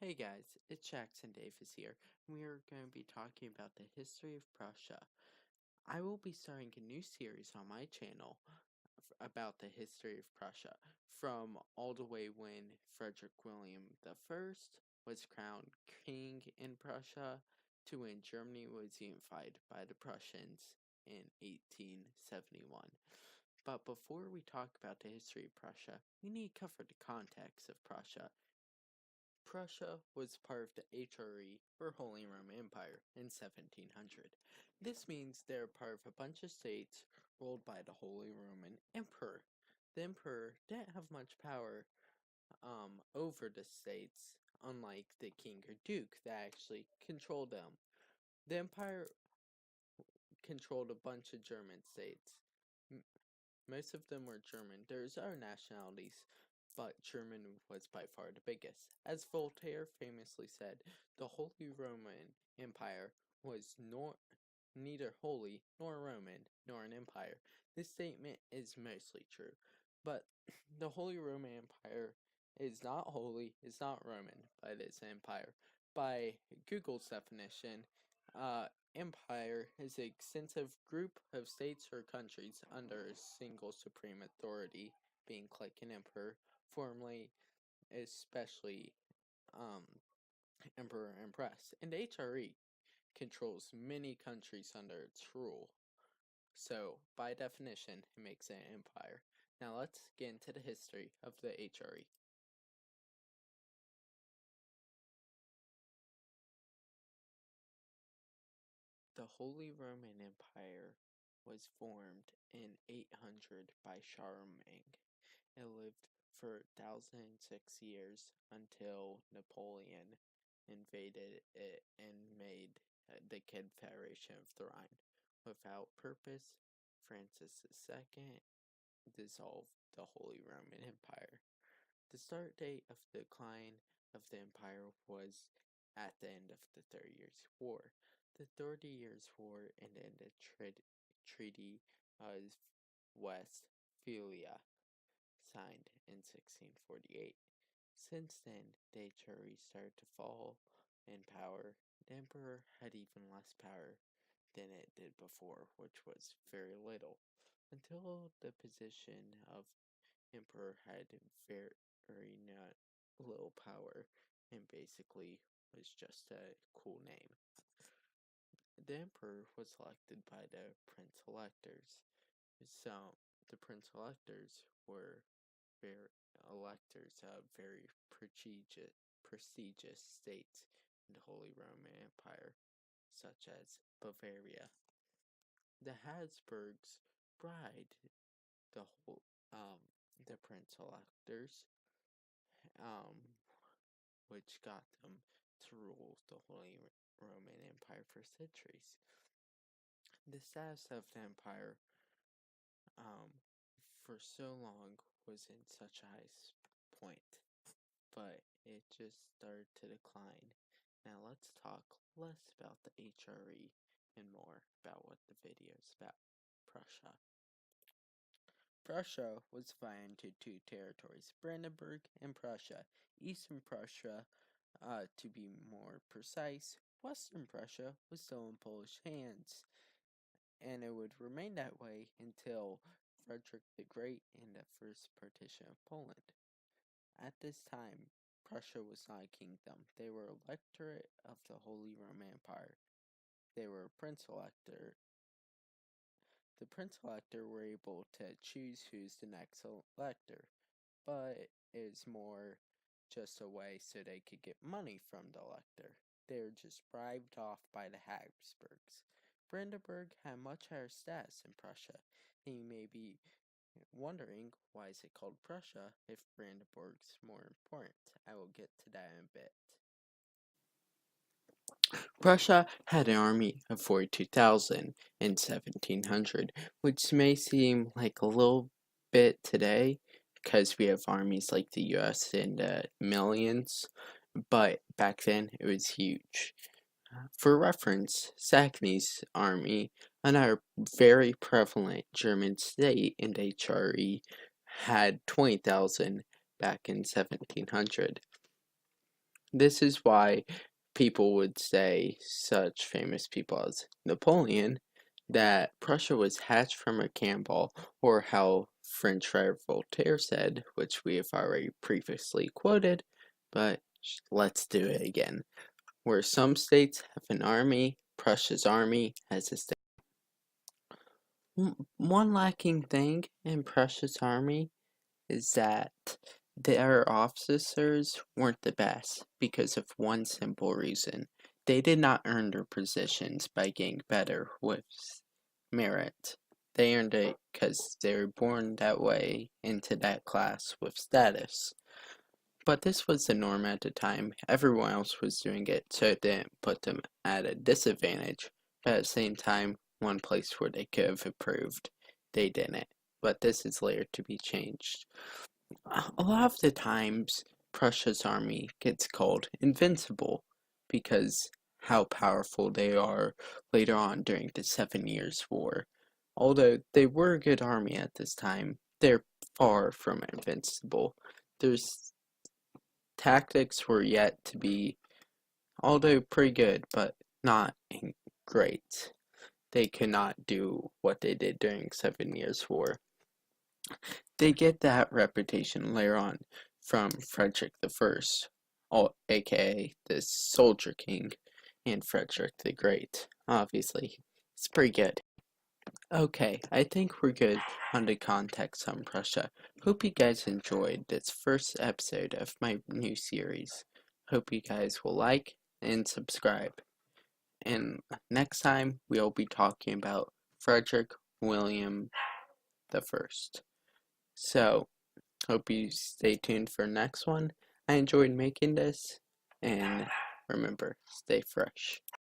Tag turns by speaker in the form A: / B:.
A: Hey guys, it's Jackson Davis here. We are going to be talking about the history of Prussia. I will be starting a new series on my channel about the history of Prussia, from all the way when Frederick William I was crowned king in Prussia, to when Germany was unified by the Prussians in 1871. But before we talk about the history of Prussia, we need to cover the context of Prussia. Prussia was part of the HRE, or Holy Roman Empire, in 1700. This means they're part of a bunch of states ruled by the Holy Roman Emperor. The emperor didn't have much power over the states, unlike the king or duke that actually controlled them. The empire controlled a bunch of German states. Most of them were German. There's other nationalities, but German was by far the biggest. As Voltaire famously said, the Holy Roman Empire was neither holy nor Roman nor an empire. This statement is mostly true, but the Holy Roman Empire is not holy, it's not Roman, but it's an empire. By Google's definition, empire is an extensive group of states or countries under a single supreme authority, being like an emperor, formerly especially um, emperor empress. And HRE controls many countries under its rule. So, by definition, it makes it an empire. Now let's get into the history of the HRE. The Holy Roman Empire was formed in 800 by Charlemagne. It lived for 1006 years until Napoleon invaded it and made the Confederation of the Rhine. Without purpose, Francis II dissolved the Holy Roman Empire. The start date of the decline of the empire was at the end of the 30 Years' War. The 30 Years' War ended in the Treaty of Westphalia, signed in 1648. Since then, the HRE started to fall in power. The emperor had even less power than it did before, which was very little, until the position of emperor had very not little power and basically was just a cool name. The emperor was elected by the prince electors. So the prince electors were very electors of very prestigious states in the Holy Roman Empire, such as Bavaria. The Habsburgs bribed the whole the prince electors, um, which got them to rule the Holy Roman Empire for centuries. The status of the empire, for so long was in such a high point, but it just started to decline. Now let's talk less about the HRE and more about what the video is about. Prussia. Prussia was divided into two territories, Brandenburg and Prussia. Eastern Prussia, to be more precise, Western Prussia was still in Polish hands, and it would remain that way until Frederick the Great and the First Partition of Poland. At this time, Prussia was not a kingdom. They were electorate of the Holy Roman Empire. They were a prince elector. The prince elector were able to choose who's the next elector, but it's more just a way so they could get money from the elector. They were just bribed off by the Habsburgs. Brandenburg had much higher status in Prussia, and you may be wondering why is it called Prussia if Brandenburg's more important. I will get to that in a bit. Prussia had an army of 42,000 in 1700, which may seem like a little bit today because we have armies like the US in the millions, but back then it was huge. For reference, Saxony's army, another very prevalent German state in the HRE, had 20,000 back in 1700. This is why people would say, such famous people as Napoleon, that Prussia was hatched from a cannonball, or how French writer Voltaire said, which we have already previously quoted, but let's do it again. Where some states have an army, Prussia's army has a state. One lacking thing in Prussia's army is that their officers weren't the best because of one simple reason. They did not earn their positions by getting better with merit. They earned it because they were born that way into that class with status. But this was the norm at the time. Everyone else was doing it, so it didn't put them at a disadvantage. But at the same time, one place where they could have improved, they didn't. But this is later to be changed. A lot of the times, Prussia's army gets called invincible because how powerful they are later on during the 7 Years' War. Although they were a good army at this time, they're far from invincible. There's tactics were yet to be, although pretty good, but not great. They could not do what they did during 7 Years' War. They get that reputation later on from Frederick the First, aka the Soldier King, and Frederick the Great. Obviously, it's pretty good. Okay, I think we're good on the context on Prussia. Hope you guys enjoyed this first episode of my new series. Hope you guys will like and subscribe. And next time we'll be talking about Frederick William the First. So, hope you stay tuned for next one. I enjoyed making this, and remember, stay fresh.